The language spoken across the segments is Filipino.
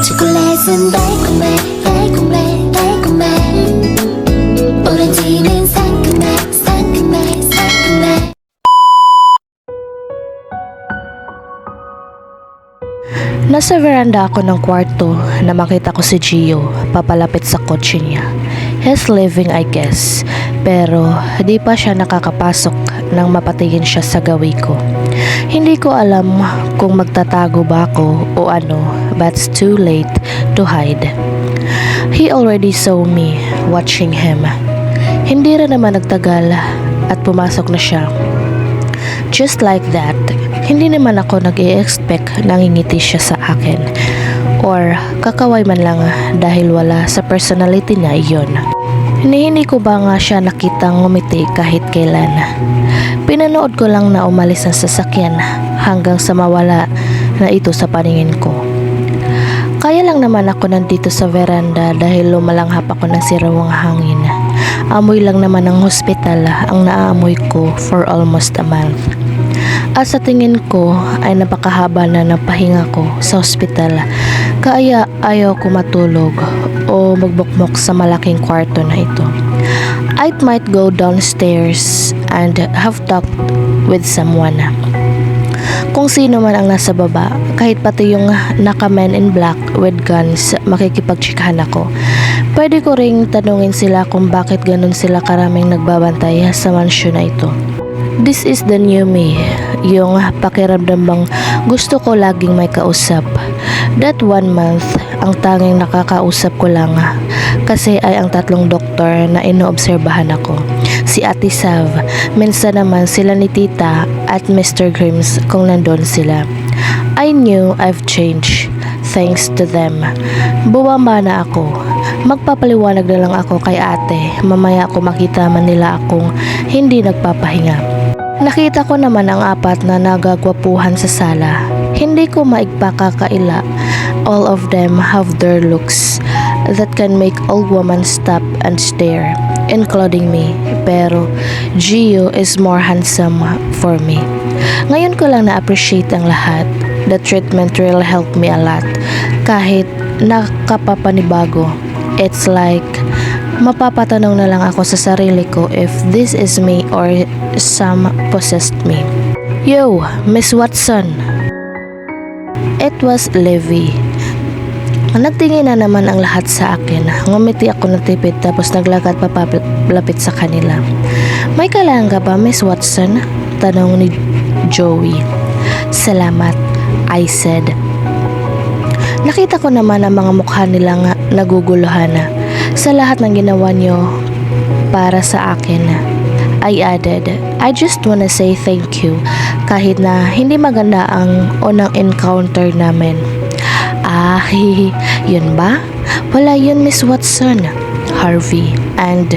초콜릿은 달콤해 달콤해 달콤해 오렌지는 상큼해 상큼해 상큼해. Nasa veranda ako ng kwarto na makita ko si Gio papalapit sa kotse niya. He's leaving, I guess, pero di pa siya nakakapasok nang mapatingin siya sa gawi ko. Hindi ko alam kung magtatago ba ako o ano, but it's too late to hide. He already saw me watching him. Hindi rin naman nagtagal at pumasok na siya. Just like that, hindi naman ako nag-i-expect na ngingiti siya sa akin or kakaway man lang dahil wala sa personality niya iyon. Hindi ko ba nga siya nakitang ngumiti kahit kailan. Pinanood ko lang na umalis ang sasakyan hanggang sa mawala na ito sa paningin ko. Kaya lang naman ako nandito sa veranda dahil lumalanghap ako ng sirawang hangin. Amoy lang naman ng hospital ang naaamoy ko for almost a month. At sa tingin ko ay napakahaba na ng pahinga ko sa hospital, kaya ayaw ko matulog o magbukmok sa malaking kwarto na ito. I might go downstairs and have talked with someone. Kung sino man ang nasa baba, kahit pati yung naka-men in black with guns, makikipagtsikahan ako. Pwede ko ring tanungin sila kung bakit ganun sila karaming nagbabantay sa mansyon na ito. This is the new me, yung pakiramdam bang gusto ko laging may kausap. That 1 month, ang tanging nakakausap ko lang kasi ay ang 3 doktor na inoobserbahan ako. Si Ate Sav, minsan naman sila ni Tita at Mr. Grims kung nandun sila. I knew I've changed thanks to them. Bumaba na ako. Magpapaliwanag na lang ako kay ate, mamaya ako makita man nila akong hindi nagpapahinga. Nakita ko naman ang 4 na nagagwapuhan sa sala. Hindi ko maigpakakaila. All of them have their looks that can make all women stop and stare, including me. Pero Gio is more handsome for me. Ngayon ko lang na-appreciate ang lahat. The treatment really helped me a lot. Kahit nakapapanibago, it's like mapapatanong na lang ako sa sarili ko if this is me or some possessed me. Yo, Miss Watson. It was Levi. Nagtingin na naman ang lahat sa akin. Ngumiti ako ng tipid tapos naglakad papalapit sa kanila. May kailangan ka ba, Miss Watson? Tanong ni Joey. Salamat, I said. Nakita ko naman ang mga mukha nilang naguguluhan. Sa lahat ng ginawa niyo para sa akin, I added, I just wanna say thank you kahit na hindi maganda ang unang encounter namin. Yun ba? Wala yun, Miss Watson. Harvey. And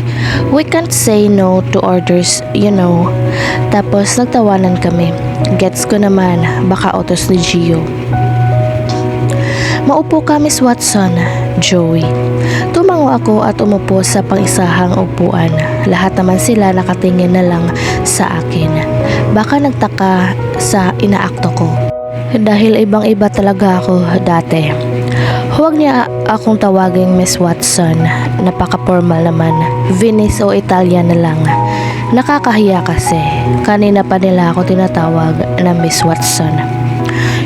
we can't say no to orders, you know. Tapos nagtawanan kami. Gets ko naman, baka utos ni Gio. Maupo ka, Miss Watson. Joey. Tumango ako at umupo sa pang-isahang upuan. Lahat naman sila nakatingin na lang sa akin. Baka nagtaka sa inaakto ko. Dahil ibang-iba talaga ako dati. Huwag niya akong tawaging Miss Watson. Napaka-formal naman. Venice o Italia na lang. Nakakahiya kasi. Kanina pa nila ako tinatawag na Miss Watson.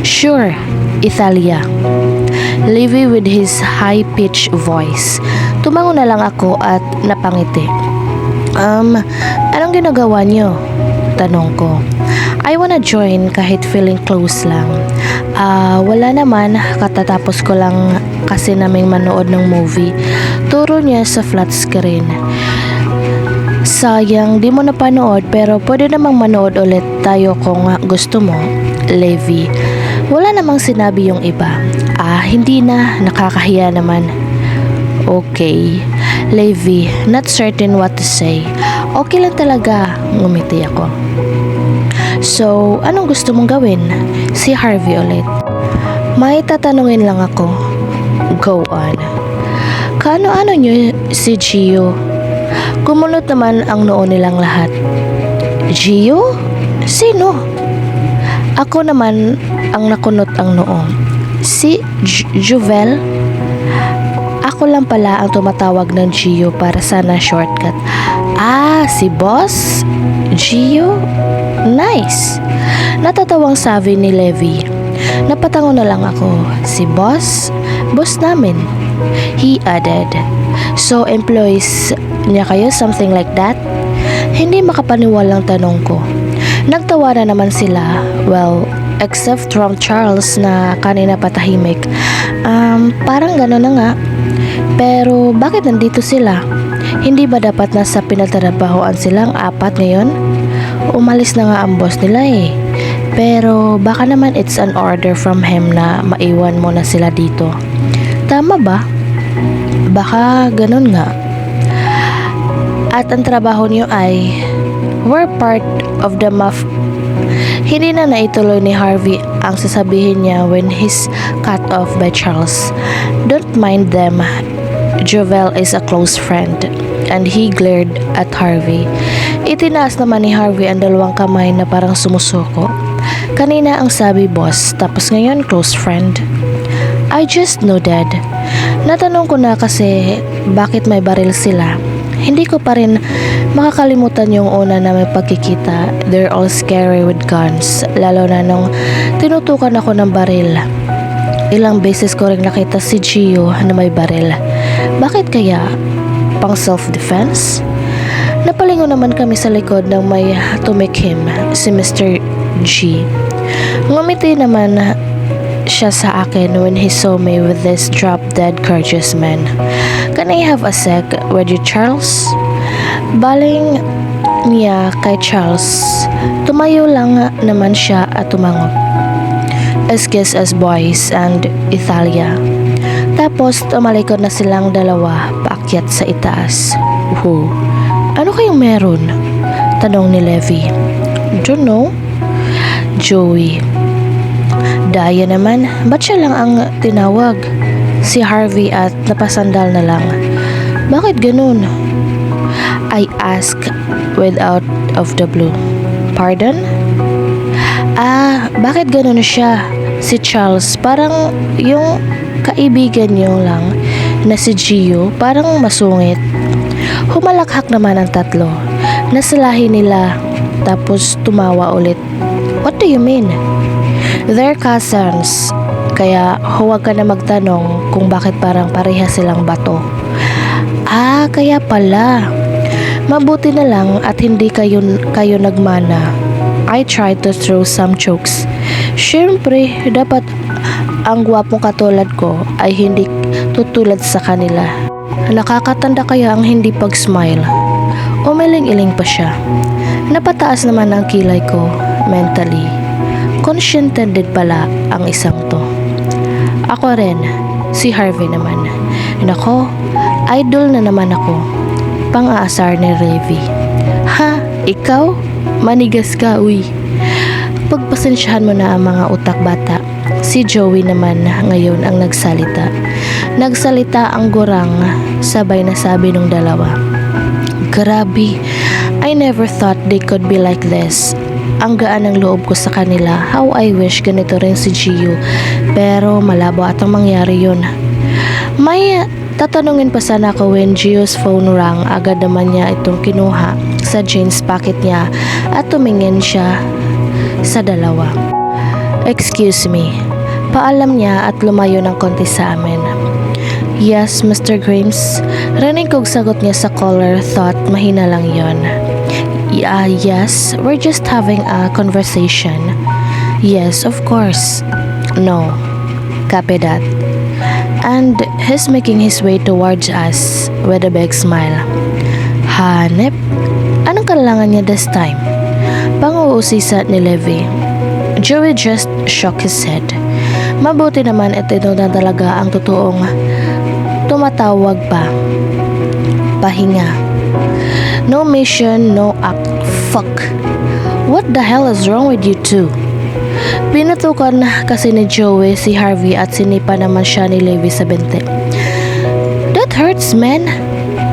Sure, Italia. Levi with his high-pitched voice. Tumango na lang ako at napangiti. Anong ginagawa niyo? Tanong ko. I wanna join kahit feeling close lang. Wala naman, katatapos ko lang kasi naming manood ng movie. Turo niya sa flat screen. Sayang, di mo napanood pero pwede namang manood ulit tayo kung gusto mo, Levi. Wala namang sinabi yung iba. Hindi na, nakakahiya naman. Okay, Levi, not certain what to say. Okay lang talaga, ngumiti ako. So, anong gusto mong gawin? Si Harvey ulit. May tatanungin lang ako. Go on. Kaano-ano nyo si Gio? Kumunot naman ang noo nilang lahat. Gio? Sino? Ako naman ang nakunot ang noo. Si Juvel? Ako lang pala ang tumatawag ng Gio para sana shortcut. Ah, si Boss? Gio? Nice! Natatawang sabi ni Levi. Napatango na lang ako. Si Boss? Boss namin. He added. So, employees niya kayo? Something like that? Hindi makapaniwalang tanong ko. Nagtawa na naman sila. Well, except from Charles na kanina patahimik. Parang gano'n na nga. Pero bakit nandito sila? Hindi ba dapat nasa pinagtrabahoan silang apat ngayon? Umalis na nga ang boss nila eh. Pero baka naman it's an order from him na maiwan mo na sila dito. Tama ba? Baka ganun nga. At ang trabaho niyo ay we're part of the Hindi na naituloy ni Harvey ang sasabihin niya when he's cut off by Charles. Don't mind them. Jovel is a close friend. And he glared at Harvey. Itinaas naman ni Harvey ang dalawang kamay na parang sumusuko. Kanina ang sabi boss, tapos ngayon close friend. I just nodded. Natanong ko na kasi bakit may baril sila. Hindi ko pa rin makakalimutan yung una na may pagkikita. They're all scary with guns. Lalo na nung tinutukan ako ng baril. Ilang beses ko rin nakita si Gio na may baril. Bakit kaya? Pang self-defense? Napalingon naman kami sa likod ng may tumikhim, si Mr. G. Ngumiti naman siya sa akin when he saw me with this drop-dead courageous man. Can I have a sec with you, Charles? Baling niya kay Charles. Tumayo lang naman siya at tumangot. As kiss as boys and Italia. Tapos tumalikod na silang dalawa paakyat sa itaas. Ano kayong meron? Tanong ni Levi. Don't know. Joey. Daya naman, ba't siya lang ang tinawag? Si Harvey at napasandal na lang. Bakit ganun? I asked without of the blue. Pardon? Bakit ganun siya? Si Charles, parang yung kaibigan niyo lang na si Gio, parang masungit. Humalakhak naman ang tatlo. Nasalahi nila, tapos tumawa ulit. What do you mean? They're cousins, kaya huwag ka na magtanong kung bakit parang pareha silang bato. Kaya pala. Mabuti na lang at hindi kayo nagmana. I tried to throw some jokes. Siyempre, dapat ang gwapong katulad ko ay hindi tutulad sa kanila. Nakakatanda kaya ang hindi pag-smile. Umiling-iling pa siya. Napataas naman ang kilay ko mentally. Consciented pala ang isang to. Ako rin, si Harvey naman. Nako, idol na naman ako. Pang-aasar ni Levi. Ha? Ikaw? Manigas ka, uy. Pagpasensyahan mo na ang mga utak bata. Si Joey naman ngayon ang nagsalita. Nagsalita ang gurang, sabay na sabi nung dalawa. Grabe, I never thought they could be like this. Ang gaan ng loob ko sa kanila. How I wish ganito rin si Gio. Pero malabo atang mangyari yun. May tatanungin pa sana ako when Gio's phone rang. Agad naman niya itong kinuha sa jeans pocket niya at tumingin siya sa dalawa. Excuse me. Paalam niya at lumayo ng konti sa amin. Yes, Mr. Grimes. Rinig kong sagot niya sa caller, thought mahina lang yon. Yes, we're just having a conversation. Yes, of course. No. Copy that. And he's making his way towards us with a big smile. Hanep? Anong kailangan niya this time? Pang-uusisa ni Levi. Joey just shook his head. Mabuti naman at ito na talaga ang totoong tumatawag pa. Pahinga. No mission, no act. Fuck. What the hell is wrong with you two? Pinatukan kasi ni Joey si Harvey at sinipa naman siya ni Levi sa binte. That hurts, man.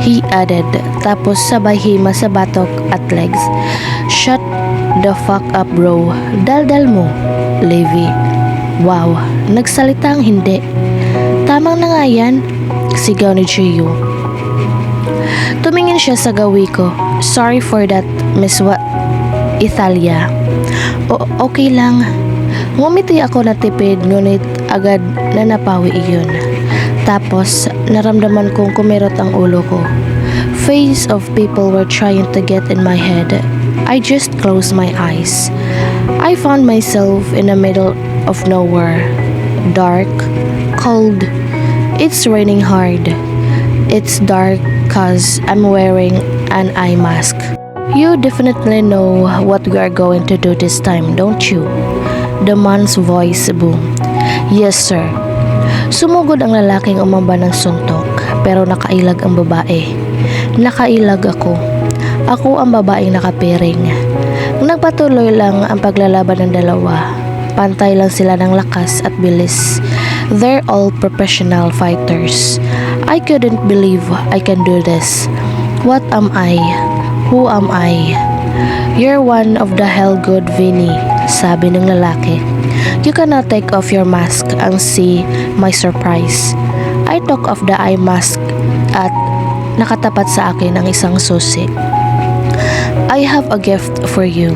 He added. Tapos sabay hima sa batok at legs. Shut the fuck up, bro. Daldal mo, Levi. Wow, nagsalitang hindi. Tamang na nga yan, sigaw ni Gio. Tumingin siya sa gawi ko. Sorry for that, Miss Italia. Okay lang. Ngumiti ako na tipid ngunit agad na napawi iyon. Tapos naramdaman kong kumirot ang ulo ko. Face of people were trying to get in my head. I just closed my eyes. I found myself in the middle of nowhere. Dark, cold. It's raining hard. It's dark cause I'm wearing an eye mask. You definitely know what we are going to do this time, don't you? The man's voice boomed. Yes, sir. Sumugod ang lalaking umamba ng suntok, pero nakailag ang babae. Nakailag ako. Ako ang babaeng nakapiring. Nagpatuloy lang ang paglalaban ng dalawa. Pantay lang sila ng lakas at bilis. They're all professional fighters. I couldn't believe I can do this. What am I? Who am I? You're one of the hell good, Vinny, sabi ng lalaki. You cannot take off your mask and see my surprise. I took off the eye mask at nakatapat sa akin ang isang susi. I have a gift for you.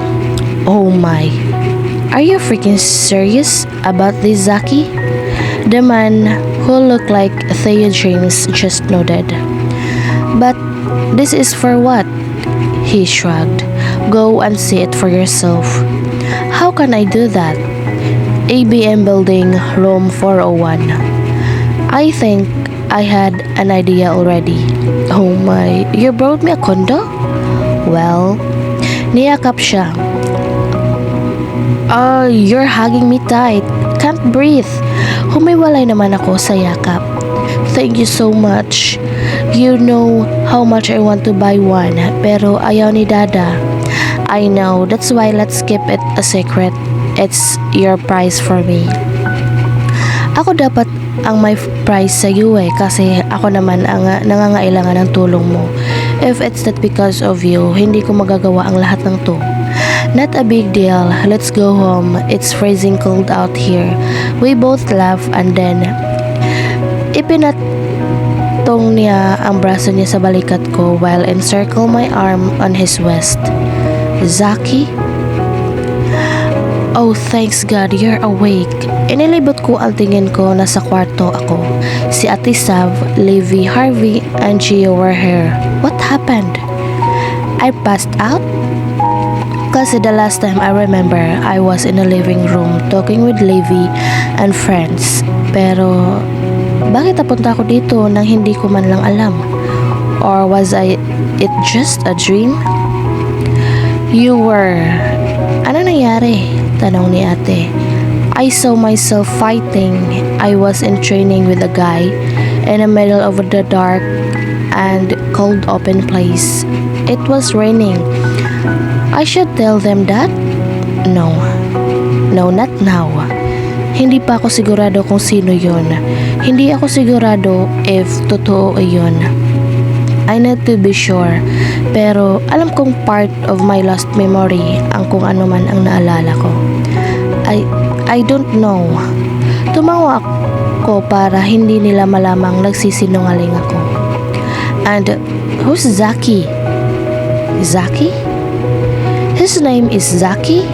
Oh my. Are you freaking serious about this, Zaki? The man who looked like Theo James just nodded. But this is for what? He shrugged. Go and see it for yourself. How can I do that? ABM Building, Room 401. I think I had an idea already. Oh my, you brought me a condo? Well, niyakap siya. You're hugging me tight. Can't breathe. Humiwalay naman ako sa yakap. Thank you so much. You know how much I want to buy one, pero ayaw ni Dada. I know, that's why let's keep it a secret. It's your prize for me. Ako dapat ang may prize sa iyo kasi ako naman ang nangangailangan ng tulong mo. If it's not because of you, hindi ko magagawa ang lahat ng to. Not a big deal. Let's go home. It's freezing cold out here. We both laugh and then ipinatong niya ang braso niya sa balikat ko while encircle my arm on his waist. Zaki? Oh, thanks God, you're awake. Inilibot ko ang tingin ko na sa kwarto ako. Si Ate Sav, Livy, Harvey, and Gio were here. What happened? I passed out? Kasi the last time I remember, I was in the living room talking with Livy and friends. Pero, bakit napunta ako dito nang hindi ko man lang alam? Or was it just a dream? You were... Ano nangyari? Tanong ni ate. I saw myself fighting. I was in training with a guy in the middle of the dark and cold open place. It was raining. I should tell them that? No, not now. Hindi pa ako sigurado kung sino yon. Hindi ako sigurado if totoo iyon. I need to be sure. Pero alam kong part of my lost memory ang kung ano man ang naalala ko. I don't know. Tumawa ako para hindi nila malamang nagsisinungaling ako. And who's Zaki? Zaki? His name is Zaki?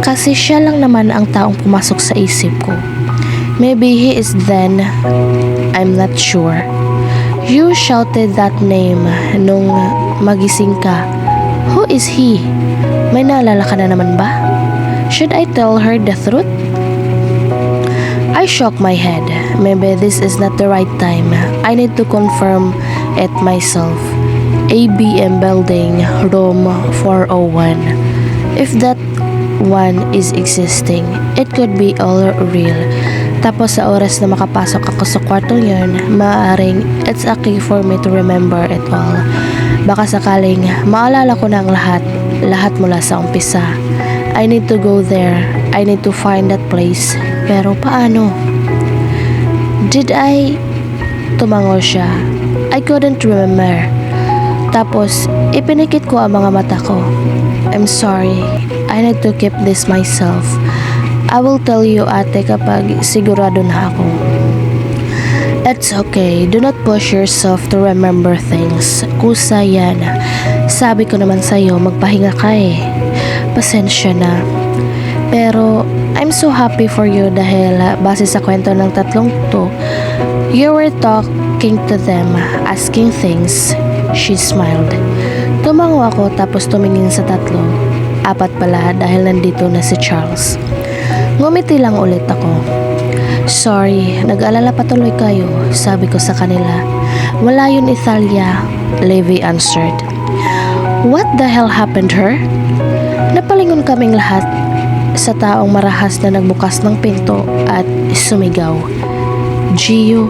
Kasi siya lang naman ang taong pumasok sa isip ko. Maybe he is then. I'm not sure. You shouted that name nung magising ka. Who is he? May naalala ka na naman ba? Should I tell her the truth? I shook my head. Maybe this is not the right time. I need to confirm it myself. ABM Building, Room 401. If that one is existing, it could be all real. Tapos sa oras na makapasok ako sa kwartong yun, maaaring it's a key for me to remember it all. Baka sakaling maalala ko na ang lahat mula sa umpisa. I need to go there. I need to find that place. Pero paano? Did I? Tumango siya. I couldn't remember. Tapos, ipinikit ko ang mga mata ko. I'm sorry. I need to keep this myself. I will tell you ate kapag sigurado na ako. It's okay. Do not push yourself to remember things. Kusa yan. Sabi ko naman sa'yo, magpahinga ka eh. Pasensya na. Pero, I'm so happy for you dahil base sa kwento ng tatlong to, you were talking to them, asking things. She smiled. Tumango ako tapos tumingin sa tatlo. Apat pala dahil nandito na si Charles. Ngumiti lang ulit ako. Sorry, nag-alala pa tuloy kayo, sabi ko sa kanila. Wala yun, Italia, Levi answered. What the hell happened her? Napalingon kaming lahat sa taong marahas na nagbukas ng pinto at sumigaw. Gio,